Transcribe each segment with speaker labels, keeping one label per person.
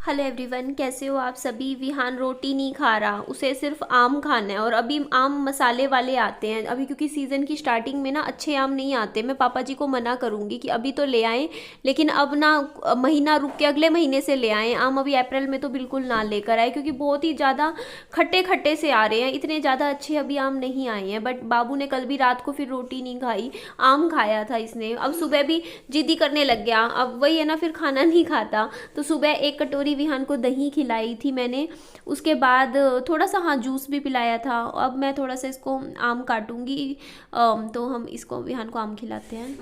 Speaker 1: Hello everyone, कैसे हो आप सभी। विहान रोटी नहीं खा रहा, उसे सिर्फ आम खाना है। और अभी आम मसाले वाले आते हैं अभी, क्योंकि सीज़न की स्टार्टिंग में ना अच्छे आम नहीं आते। मैं पापा जी को मना करूँगी कि अभी तो ले आएं, लेकिन अब ना महीना रुक के अगले महीने से ले आएं आम। अभी अप्रैल में तो बिल्कुल ना लेकर आए, क्योंकि बहुत ही ज़्यादा खट्टे खट्टे से आ रहे हैं। इतने ज़्यादा अच्छे अभी आम नहीं आए हैं। बट बाबू ने कल भी रात को फिर रोटी नहीं खाई, आम खाया था इसने। अब सुबह भी जिद्दी करने लग गया। अब वही है ना, फिर खाना नहीं खाता। तो सुबह एक कटोरी विहान को दही खिलाई थी मैंने, उसके बाद थोड़ा सा हाँ जूस भी पिलाया था। अब मैं थोड़ा सा इसको आम काटूंगी, तो हम इसको विहान को आम खिलाते हैं।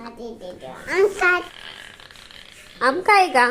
Speaker 1: आम खाएगा।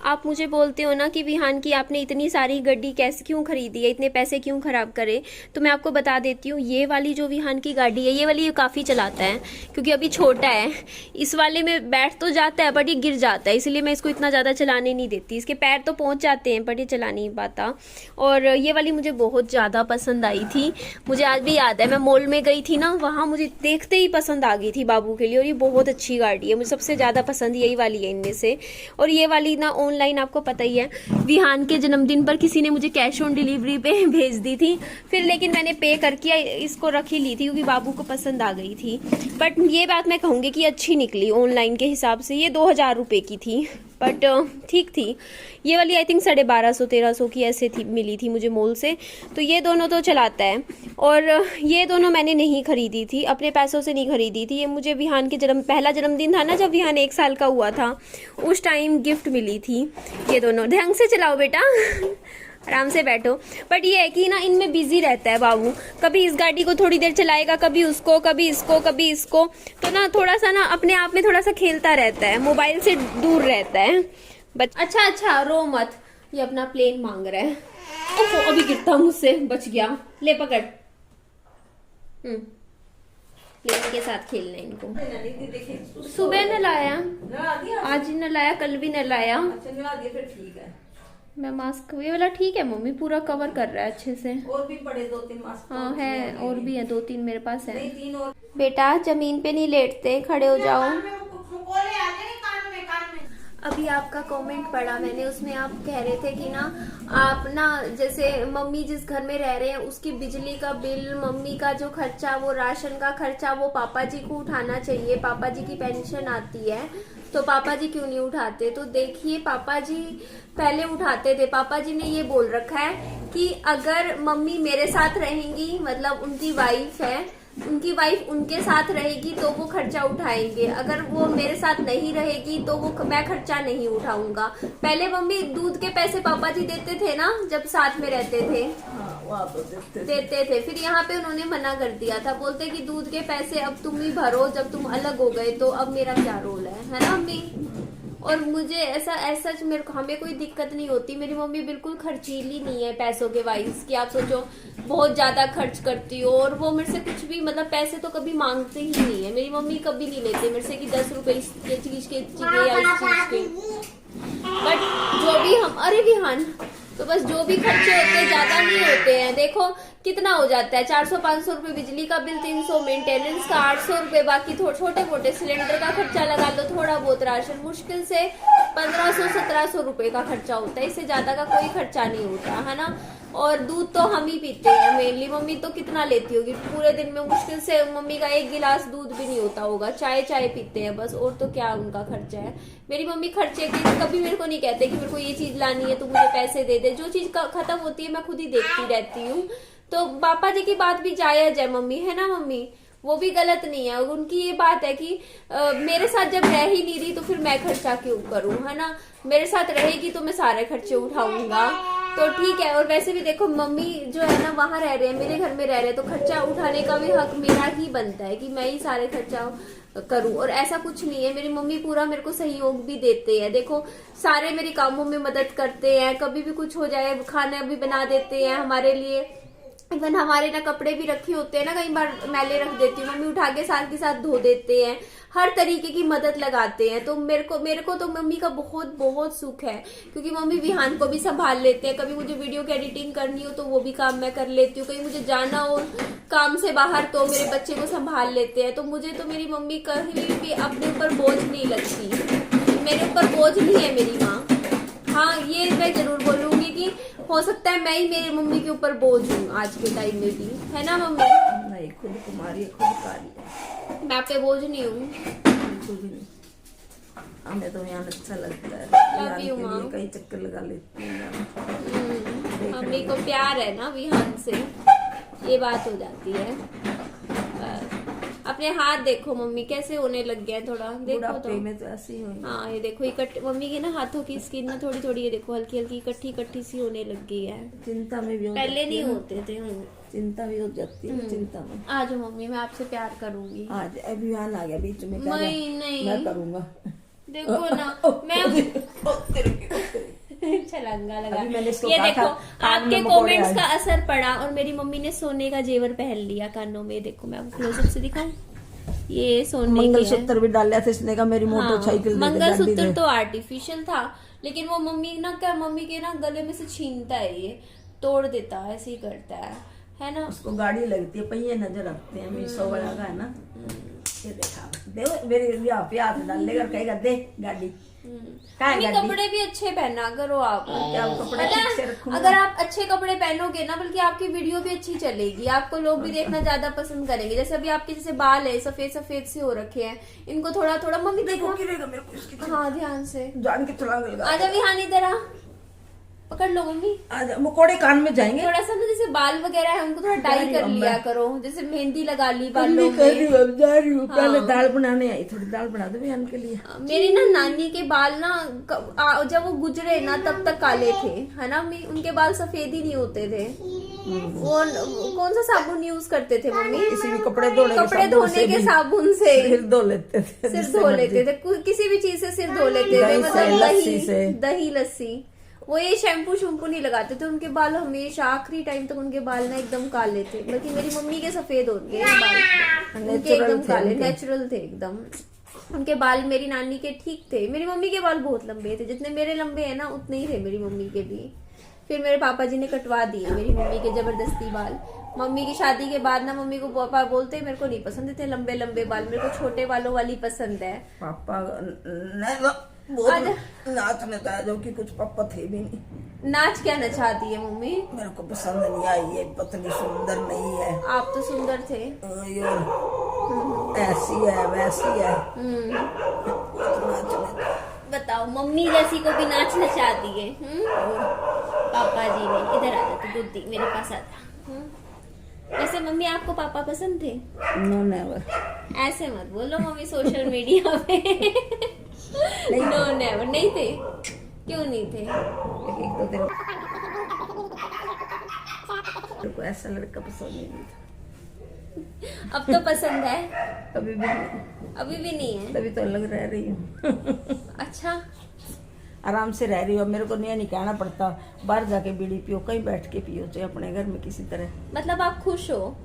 Speaker 1: आप मुझे बोलते हो ना कि विहान की आपने इतनी सारी गाड़ी कैसे क्यों खरीदी है, इतने पैसे क्यों खराब करे। तो मैं आपको बता देती हूँ, ये वाली जो विहान की गाड़ी है, ये वाली ये काफ़ी चलाता है, क्योंकि अभी छोटा है। इस वाले में बैठ तो जाता है बट ये गिर जाता है, इसलिए मैं इसको इतना ज़्यादा चलाने नहीं देती। इसके पैर तो पहुँच जाते हैं बट ये चला नहीं पाता। और ये वाली मुझे बहुत ज़्यादा पसंद आई थी, मुझे आज भी याद है। मैं मॉल में गई थी ना, वहाँ मुझे देखते ही पसंद आ गई थी बाबू के लिए। और ये बहुत अच्छी गाड़ी है, मुझे सबसे ज़्यादा पसंद यही वाली है इनमें से। और ये वाली ना ऑनलाइन आपको पता ही है, विहान के जन्मदिन पर किसी ने मुझे कैश ऑन डिलीवरी पे भेज दी थी। फिर लेकिन मैंने पे करके इसको रख ही ली थी, क्योंकि बाबू को पसंद आ गई थी। बट ये बात मैं कहूँगी कि अच्छी निकली ऑनलाइन के हिसाब से। ये 2000 रुपये की थी, बट ठीक थी। ये वाली आई थिंक 1250-1300 की ऐसे थी, मिली थी मुझे मॉल से। तो ये दोनों तो चलाता है। और ये दोनों मैंने नहीं खरीदी थी, अपने पैसों से नहीं खरीदी थी। ये मुझे विहान के पहला जन्मदिन था ना, जब विहान 1 साल का हुआ था, उस टाइम गिफ्ट मिली थी। ये दोनों ढंग से चलाओ बेटा, आराम से बैठो। बट ये है कि ना, इनमें बिजी रहता है बाबू। कभी इस गाड़ी को थोड़ी देर चलाएगा, कभी उसको, कभी इसको, कभी इसको। तो ना थोड़ा सा ना अपने आप में थोड़ा सा खेलता रहता है, मोबाइल से दूर रहता है। अच्छा रो मत, ये अपना प्लेन मांग रहा है। ओहो, अभी गिरता मुझसे, बच गया। ले पकड़। प्लेन के साथ खेलना है इनको। सुबह नलाया, आज ही नलाया, कल भी नलाया।
Speaker 2: फिर ठीक है।
Speaker 1: मैं मास्क, ये वाला ठीक है मम्मी, पूरा कवर कर रहा है अच्छे से।
Speaker 2: और भी पड़े 2-3 मास्क।
Speaker 1: हाँ है, और भी है 2-3 मेरे पास है।
Speaker 2: 3 और।
Speaker 1: बेटा जमीन पे नहीं लेटते, खड़े हो जाओ। अभी आपका कमेंट पढ़ा मैंने, उसमें आप कह रहे थे कि ना, आप ना जैसे मम्मी जिस घर में रह रहे हैं उसकी बिजली का बिल, मम्मी का जो खर्चा, वो राशन का खर्चा, वो पापा जी को उठाना चाहिए। पापा जी की पेंशन आती है, तो पापा जी क्यों नहीं उठाते। तो देखिए, पापा जी पहले उठाते थे। पापा जी ने ये बोल रखा है कि अगर मम्मी मेरे साथ रहेंगी, मतलब उनकी वाइफ है, उनकी वाइफ उनके साथ रहेगी तो वो खर्चा उठाएंगे। अगर वो मेरे साथ नहीं रहेगी तो वो मैं खर्चा नहीं उठाऊंगा। पहले मम्मी दूध के पैसे पापा जी देते थे ना, जब साथ में रहते थे।
Speaker 2: हाँ, तो
Speaker 1: देते थे। फिर यहाँ पे उन्होंने मना कर दिया था, बोलते कि दूध के पैसे अब तुम ही भरो, जब तुम अलग हो गए तो अब मेरा क्या रोल है ना मम्मी। और मुझे ऐसा मेरे को, हमें कोई दिक्कत नहीं होती। मेरी मम्मी बिल्कुल खर्चीली नहीं है पैसों के वाइज, कि आप सोचो बहुत ज्यादा खर्च करती हो। और वो मेरे से कुछ भी, मतलब पैसे तो कभी मांगते ही नहीं है। मेरी मम्मी कभी नहीं लेते मेरे से कि 10 रुपए इस चीज के चाहिए या इस चीज के। बट जो भी हम, अरे विहान, तो बस जो भी खर्चे होते हैं ज्यादा नहीं होते हैं। देखो कितना हो जाता है, 400-500 रुपए बिजली का बिल, 300 मेंटेनेंस का, 800 रुपए बाकी छोटे मोटे सिलेंडर का खर्चा लगा लो, थोड़ा बहुत राशन, मुश्किल से 1500-1700 रुपए का खर्चा होता है। इससे ज्यादा का कोई खर्चा नहीं होता है ना। और दूध तो हम ही पीते हैं मेनली। मम्मी तो कितना लेती होगी पूरे दिन में, मुश्किल से मम्मी का 1 गिलास दूध भी नहीं होता होगा। चाय पीते हैं बस, और तो क्या उनका खर्चा है। मेरी मम्मी खर्चे की कभी मेरे को नहीं कहते कि मेरे को ये चीज लानी है तो मुझे पैसे दे दे। जो चीज खत्म होती है मैं खुद ही देखती रहती हूँ। तो पापा जी की बात भी जायज है मम्मी, है ना मम्मी, वो भी गलत नहीं है। उनकी ये बात है कि मेरे साथ जब रह ही नहीं रही तो फिर मैं खर्चा क्यों करूं, है ना। मेरे साथ रहेगी तो मैं सारे खर्चे उठाऊंगा, तो ठीक है। और वैसे भी देखो, मम्मी जो है ना वहां रह रहे हैं, मेरे घर में रह रहे हैं, तो खर्चा उठाने का भी हक मेरा ही बनता है कि मैं ही सारे खर्चा करूं। और ऐसा कुछ नहीं है, मेरी मम्मी पूरा मेरे को सहयोग भी देते हैं। देखो सारे मेरे कामों में मदद करते हैं, कभी भी कुछ हो जाए खाना भी बना देते हैं हमारे लिए। इवन हमारे ना कपड़े भी रखे होते हैं ना, कई बार मैले रख देती हूँ, मम्मी उठा के साथ के साथ धो देते हैं। हर तरीके की मदद लगाते हैं। तो मेरे को तो मम्मी का बहुत बहुत सुख है, क्योंकि मम्मी विहान को भी संभाल लेते हैं। कभी मुझे वीडियो की एडिटिंग करनी हो तो वो भी काम मैं कर लेती हूँ, कहीं मुझे जाना हो काम से बाहर तो मेरे बच्चे को संभाल लेते हैं। तो मुझे तो मेरी मम्मी कहीं भी अपने ऊपर बोझ नहीं लगती। मेरे ऊपर बोझ नहीं है मेरी माँ। हाँ ये मैं जरूर बोलूंगी कि हो सकता है मैं ही मेरी मम्मी के ऊपर बोझ हूँ आज के टाइम में भी, है ना मम्मी?
Speaker 2: नहीं, खुद कुमारी है, खुद कारी है,
Speaker 1: मैं आप पे बोझ नहीं हूँ।
Speaker 2: बिल्कुल भी नहीं। हमें तो यहाँ अच्छा लगता है, यहाँ
Speaker 1: you,
Speaker 2: के
Speaker 1: माँ।
Speaker 2: लिए कई चक्कर लगा लेती हूँ।
Speaker 1: मम्मी को प्यार है ना विहान से, ये बात हो जाती है। अपने हाथ देखो मम्मी कैसे होने लग गया है, थोड़ा देखो
Speaker 2: बुढ़ापे
Speaker 1: तो।
Speaker 2: में तो ऐसे ही होंगे।
Speaker 1: हाँ ये देखो इकट्ठे, मम्मी के ना हाथों की स्किन ना थोड़ी थोड़ी, ये देखो हल्की हल्की इकट्ठी इकट्ठी सी होने लग गई है।
Speaker 2: चिंता में भी हो
Speaker 1: पहले
Speaker 2: जाती
Speaker 1: नहीं
Speaker 2: है ना।
Speaker 1: होते थे।
Speaker 2: चिंता भी हो जाती है चिंता में।
Speaker 1: आ जाओ मम्मी, मैं आपसे प्यार करूंगी।
Speaker 2: आज अभियान आ गया बीच में, कह रहा,
Speaker 1: नहीं
Speaker 2: मैं करूंगा।
Speaker 1: देखो ना मैं छलंगा लगा।
Speaker 2: अभी मैंने इसको
Speaker 1: ये
Speaker 2: कहा
Speaker 1: देखो
Speaker 2: था, कान
Speaker 1: आपके
Speaker 2: में मकोड़े
Speaker 1: कमेंट्स
Speaker 2: आए।
Speaker 1: का असर पड़ा और मेरी मम्मी ने सोने का जेवर पहन लिया कानों में। देखो मैं आपको क्लोजअप से दिखाऊं, ये सोने की है।
Speaker 2: मंगलसूत्र भी डाला था इसने का, मेरी मोटरसाइकिल
Speaker 1: हाँ,
Speaker 2: दे दे, गाड़ी
Speaker 1: मंगलसूत्र
Speaker 2: दे।
Speaker 1: तो आर्टिफिशियल था, लेकिन वो मम्मी ना क्या, मम्मी के ना गले में से छीनता है, ये तोड़ देता है, ऐसे ही करता है ना?
Speaker 2: उसको गाड़ी लगती है, पहिए नजर आते हैं। मेरी 100 वाला का है ना, ये देखा दे मेरे यहाँ पे हाथ डाल लेकर कहेगा दे गाड़ी। कहाँ है
Speaker 1: मम्मी
Speaker 2: गाड़ी?
Speaker 1: कपड़े भी अच्छे पहना करो आप।
Speaker 2: क्या वो कपड़े
Speaker 1: पता
Speaker 2: ठीक
Speaker 1: है,
Speaker 2: से रखूंगा?
Speaker 1: अगर आप अच्छे कपड़े पहनोगे ना, बल्कि आपकी वीडियो भी अच्छी चलेगी, आपको लोग भी देखना ज्यादा पसंद करेंगे। जैसे अभी आपके जैसे बाल है सफेद सफेद से हो रखे हैं, इनको थोड़ा थोड़ा मम्मी देखो।
Speaker 2: गिरेगा मेरे को इसकी,
Speaker 1: हाँ ध्यान से।
Speaker 2: जान के छलांग लगा।
Speaker 1: आजा विहान इधर आ, पकड़ लो मम्मी।
Speaker 2: आज मकोड़े कान में जाएंगे।
Speaker 1: थोड़ा सा ना जैसे बाल वगैरह है उनको थोड़ा डाई कर लिया करो, जैसे मेहंदी लगा ली बालों
Speaker 2: मैं कर रही
Speaker 1: में।
Speaker 2: हूँ, अब जा रही हूँ। पहले
Speaker 1: हाँ।
Speaker 2: दाल बनाने आई, थोड़ी दाल बना दो बहन के लिए।
Speaker 1: मेरी ना नानी के बाल ना जब वो गुजरे ना तब तक काले थे, है ना मम्मी? उनके बाल सफेद ही नहीं होते थे। वो कौन सा साबुन यूज करते थे मम्मी?
Speaker 2: किसी भी कपड़े धोने के
Speaker 1: कपड़े
Speaker 2: साबुन
Speaker 1: धोने
Speaker 2: से
Speaker 1: के
Speaker 2: भी
Speaker 1: साबुन से
Speaker 2: सिर धो लेते थे,
Speaker 1: सिर
Speaker 2: जिससे
Speaker 1: धो
Speaker 2: मर्जी।
Speaker 1: लेते थे, किसी भी चीज से सिर धो लेते थे,
Speaker 2: दही से,
Speaker 1: मतलब
Speaker 2: लस्सी से।
Speaker 1: दही लस्सी। वो ये शैम्पू शैम्पू नहीं लगाते थे, उनके बाल हमेशा आखिरी टाइम तक उनके बाल ना एकदम काले थे, बल्कि मेरी मम्मी के सफेद हो गए बाल, उनके एकदम काले नेचुरल थे एकदम। उनके बाल मेरी नानी के ठीक थे, मेरी मम्मी के बाल बहुत लंबे थे, जितने मेरे लंबे हैं ना उतने ही थे मेरी मम्मी के भी। फिर मेरे पापा जी ने कटवा दिए मेरी मम्मी के जबरदस्ती बाल। मम्मी की शादी के बाद ना मम्मी को पापा बोलते मेरे को नहीं पसंद थे लंबे लंबे बाल, मेरे को छोटे बालों वाली पसंद है।
Speaker 2: पापा बहुत नाचने था, जो कि कुछ पापा थे भी नहीं।
Speaker 1: नाच क्या नचाती है मम्मी?
Speaker 2: मेरे को पसंद नहीं आई, ये पतली सुंदर नहीं है।
Speaker 1: आप तो सुंदर थे।
Speaker 2: ऐसी है वैसी है।
Speaker 1: बताओ, मम्मी जैसी को भी नाच नचाती है। पापा जी ने, इधर आ जा तू बुद्धि, मेरे पास आ जा। वैसे मम्मी आपको पापा पसंद थे?
Speaker 2: No never.
Speaker 1: ऐसे मत बोलो मम्मी सोशल मीडिया पे। नो नेवर नहीं थे। क्यों नहीं थे?
Speaker 2: एक दो दिन मेरे को ऐसा लड़का पसंद नहीं था।
Speaker 1: अब तो पसंद है?
Speaker 2: अभी भी नहीं,
Speaker 1: अभी भी नहीं है?
Speaker 2: तभी तो अलग रह रही हूँ।
Speaker 1: अच्छा,
Speaker 2: आराम से रह रही हूँ। मेरे को नहीं कहना पड़ता बाहर जाके बीड़ी पियो, कहीं बैठ के पियो, चाहे अपने घर में किसी तरह।
Speaker 1: मतलब आप खुश हो?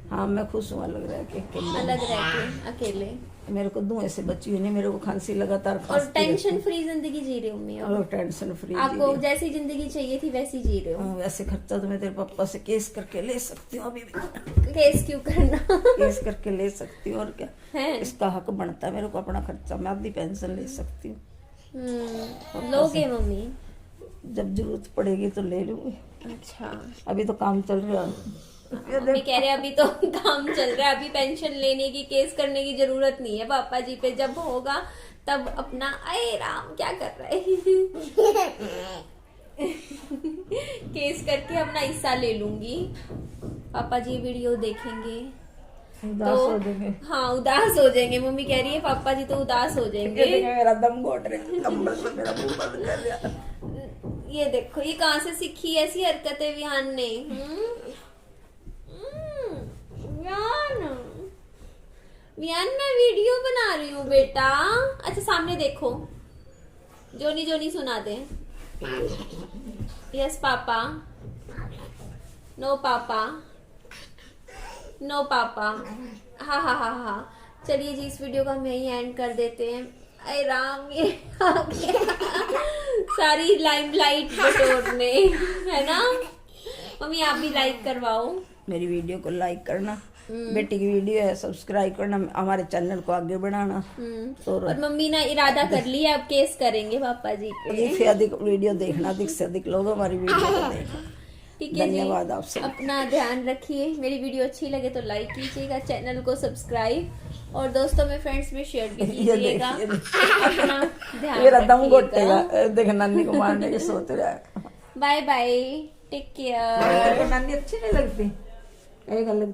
Speaker 2: हाँ मैं खुश हूँ, अलग रह के अकेले।
Speaker 1: अलग रह के अकेले?
Speaker 2: मेरे को धुएं से बची हुई नहीं, मेरे को खांसी लगातार
Speaker 1: और
Speaker 2: खांसती
Speaker 1: टेंशन
Speaker 2: रहती
Speaker 1: फ्री जिंदगी जी रहे हो मम्मी
Speaker 2: है।
Speaker 1: अब?
Speaker 2: और टेंशन फ्री
Speaker 1: आपको जैसी जिंदगी चाहिए थी वैसी जी रहे हो?
Speaker 2: वैसे खर्चा तो मैं तेरे पापा से केस करके ले सकती हूँ अभी भी।
Speaker 1: केस क्यों करना?
Speaker 2: केस करके ले सकती हूँ, और क्या
Speaker 1: है?
Speaker 2: इसका हक बनता है मेरे को, अपना खर्चा मैं आधी पेंशन ले सकती हूँ।
Speaker 1: लोगे मम्मी?
Speaker 2: जब जरूरत पड़ेगी तो ले लूंगी।
Speaker 1: अच्छा,
Speaker 2: अभी तो काम चल रहा है।
Speaker 1: मम्मी कह रहे अभी तो काम चल रहा है, अभी पेंशन लेने की केस करने की जरूरत नहीं है पापा जी पे, जब होगा तब अपना। अरे राम क्या कर रहा है? केस करके अपना हिस्सा ले लूंगी। पापा जी वीडियो देखेंगे
Speaker 2: उदास हो जाएंगे।
Speaker 1: हाँ उदास हो जाएंगे। मम्मी कह रही है पापा जी तो उदास हो जाएंगे।
Speaker 2: मेरा दम घोट रहा, कंबल से मेरा मुंह बंद कर दिया।
Speaker 1: ये देखो ये कहाँ से सीखी ऐसी हरकतें विहान ने? विहान मैं वीडियो बना रही हूँ बेटा। अच्छा सामने देखो, जोनी जोनी सुना दे। यस पापा, नो पापा, नो पापा। हाँ हाँ हाँ हाँ। चलिए जी इस वीडियो का हम यही एंड कर देते हैं। अरे राम ये सारी लाइमलाइट बटोरने, है ना? मम्मी आप भी लाइक करवाओ।
Speaker 2: मेरी वीडियो को लाइक करना, बेटी की वीडियो है, सब्सक्राइब करना, हमारे चैनल को आगे बढ़ाना।
Speaker 1: और मम्मी ने इरादा कर लिया अब केस करेंगे पापा जी पे।
Speaker 2: अधिक से अधिक वीडियो देखना, अधिक से अधिक लोग हमारी वीडियो को देखें।
Speaker 1: ठीक है,
Speaker 2: धन्यवाद आपसे।
Speaker 1: अपना ध्यान रखिए, मेरी वीडियो अच्छी लगे तो लाइक कीजिएगा, चैनल को सब्सक्राइब और दोस्तों में फ्रेंड्स में शेयर भी कीजिएगा। अपना ध्यान
Speaker 2: मेरा दम
Speaker 1: रखिएगा।
Speaker 2: घोटेगा देख नानी को मारने की सोच रहा है।
Speaker 1: Bye bye, take care.
Speaker 2: नानी अच्छी नहीं लगती।